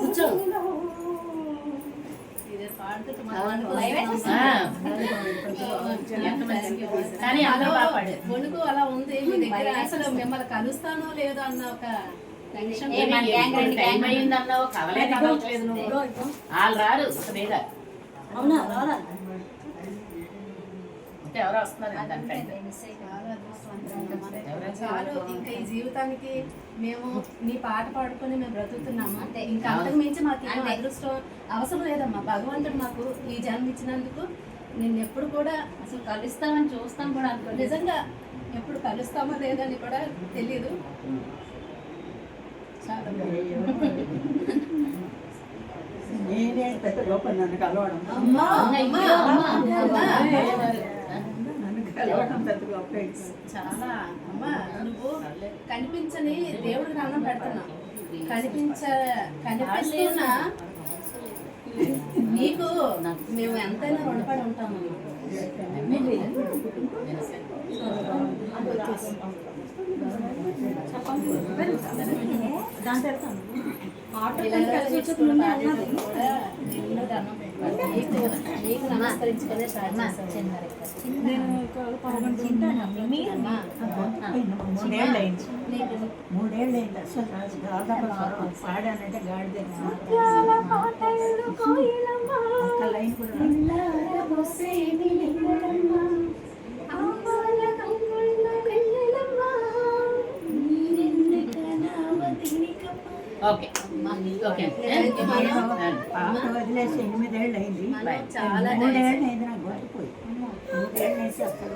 కూర్చో. కానీ వణుకు అలా ఉంది మీ దగ్గర. అసలు మిమ్మల్ని కలుస్తానో లేదో అన్న ఒక టెన్షన్. టైం అయిందన్నావు, కదలే కదలట్లేదు నువ్వు. వాళ్ళు రారు మీద. అవునా రారా? అంటే ఎవరో వస్తున్నారు. చాలు ఇంకా ఈ జీవితానికి మేము నీ పాట పాడుకొని మేము బ్రతుకుతున్నాము. ఇంకా అంతకు మించి మాకు అదృష్టం అవసరం లేదమ్మా. భగవంతుడు మాకు ఈ జన్మ ఇచ్చినందుకు నిన్ను ఎప్పుడు కూడా అసలు కలుస్తామని చూస్తాం కూడా అనుకో. నిజంగా ఎప్పుడు కలుస్తామో లేదని కూడా తెలియదు. చాలా నేనే పెద్ద గొప్ప నన్ను కలవడం. చాలా అమ్మా, నువ్వు కనిపించని దేవుడికి అన్నం పెడుతున్నావు. కనిపిస్తున్నా నీకు మేము ఎంతైనా రుణపడి ఉంటాము. నమస్కరించుకునే మూడేళ్ళు అసలు దాదాపు పాడానంటే గాడి ఒక్క లైన్ కూడా ఓకే వదిలేసి 8 ఏళ్ళు అయింది. చాలా 3 ఏళ్ళు అయింది నాకు గుర్తుపోయి. 3 ఏళ్ళు వేసి అసలు